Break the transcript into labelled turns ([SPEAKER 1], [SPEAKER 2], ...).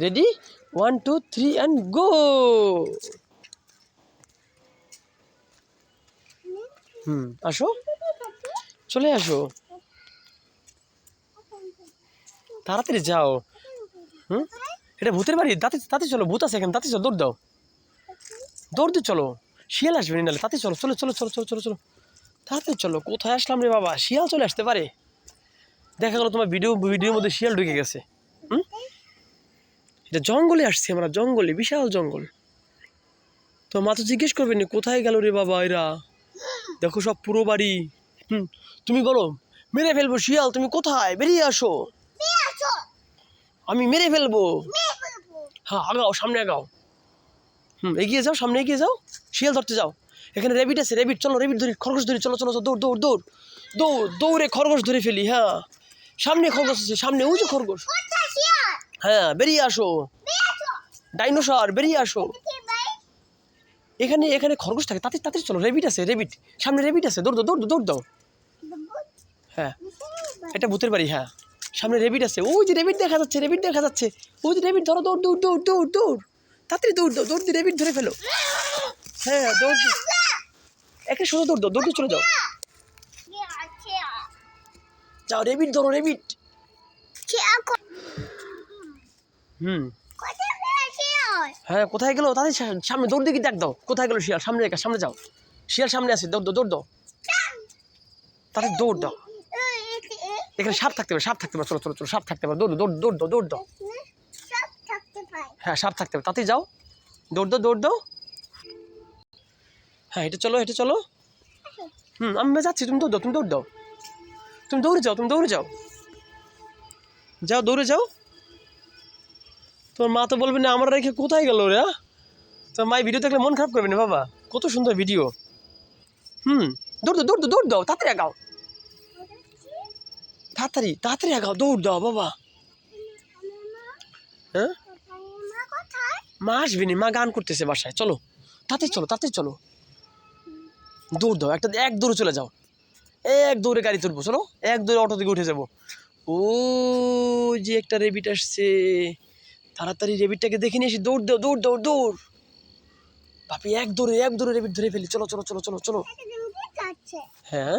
[SPEAKER 1] Ready 1 2 3 and go. আসো, চলে আসো, তাড়াতাড়ি যাও। এটা ভূতের বাড়ি, তাতে তাতে চলো, ভূত আছে এখানে, তাতে চলো, দৌড় দাও, দৌড় দিয়ে চলো, শিয়াল আসবে নাহলে, তাতে চলো, চলো চলো চলো চলো চলো চলো, তাড়াতাড়ি চলো। কোথায় আসলাম রে বাবা, শিয়াল চলে আসতে পারে। দেখা গেলো তোমার ভিডিওর মধ্যে শিয়াল ঢুকে গেছে। এটা জঙ্গলে আসছি আমরা, জঙ্গলে, বিশাল জঙ্গল। তো মা তো জিজ্ঞেস করবেন কোথায় গেল রে বাবা এরা, দেখো সব পুরো বাড়ি। তুমি বলো মেরে ফেলবো শিয়াল, তুমি কোথায়, বেরিয়ে আসো, আমি মেরে ফেলবো। হ্যাঁ আগাও, সামনে আগাও, এগিয়ে যাও, সামনে এগিয়ে যাও, শিয়াল ধরতে যাও। এখানে রেবিট আছে, রেবিট, চলো রেবিট ধরি, খরগোশ ধরি, চলো চলো, দৌড় দৌড় দৌড় দৌড়, দৌড়ে খরগোশ ধরে ফেলি। হ্যাঁ সামনে খরগোশ আছে, সামনে ওই যে খরগোশ। হ্যাঁ বেরিয়ে আসো, ডাইনোসর বেরিয়ে আসো। এখানে এখানে খরগোশ থাকে, তাতে তাতে চলো, রেবিট আছে, রেবিট, সামনে রেবিট আছে, দৌড় দাও দৌড় দৌড় দাও। হ্যাঁ এটা ভূতের বাড়ি। হ্যাঁ সামনে রেবিট আছে, ওই যে রেবিট দেখা যাচ্ছে, রেবিট দেখা যাচ্ছে, ওই যে রেবিট, ধরো, দৌড় দৌড় দৌড় দৌড় দৌড়, তাড়াতাড়ি দৌড় দাও, দৌড় দিয়ে রেবিট ধরে ফেলো। হ্যাঁ দৌড়, একে সোজা দৌড় দাও, দৌড় চলে যাও, যাও রেবিট ধরো, রেবিট। হ্যাঁ কোথায় গেলো, তাদের সামনে দৌড় দিকে ডাক দাও, কোথায় গেলো শিয়াল, সামনে সামনে যাও, শিয়াল সামনে আছে, দৌড় দাও দৌড় দাও, তাদের দৌড় দাও। এখানে সাপ থাকতে পারে, সাপ থাকতে পারে, চলো চলো চলো, সাপ থাকতে পারে, দৌড় দৌড় দৌড় দাও, দৌড় দাও। হ্যাঁ সাপ থাকতে পারে, তাতেই যাও, দৌড় দাও দৌড় দাও। হ্যাঁ হেঁটে চলো, হেঁটে চলো। আমি যাচ্ছি, তুমি দৌড় দাও, তুমি দৌড় দাও, তুমি দৌড়ে যাও, তুমি দৌড়ে যাও, যাও দৌড়ে যাও। তোমার মা তো বলবে না আমরা রেখে কোথায় গেল রে। তোমার মায়ের ভিডিও দেখলে মন খারাপ করবে না বাবা, কত সুন্দর ভিডিও। দৌড় দাও দৌড় দাও দৌড় দাও, তাড়াতাড়ি আগাও, তাড়াতাড়ি তাড়াতাড়ি আগাও, দৌড় দাও বাবা। হ্যাঁ মা আসবে না, মা গান করতেছে বাসায়, চলো তাড়াতাড়ি চলো, তাড়াতাড়ি চলো, দৌড় দাও, একটা এক দৌড়ে চলে যাও, এক দৌড়ে গাড়ি তুলবো, চলো এক দৌড়ে অটো থেকে উঠে যাবো। ও যে একটা রেবিট আসছে, তাড়াতাড়ি রেবিটটাকে দেখে নিয়ে এসে দৌড় দাও, দৌড় দৌড় দৌড়, বাপি এক দৌড়ে রেবিট ধরে ফেলি, চলো চলো চলো চলো চলো। হ্যাঁ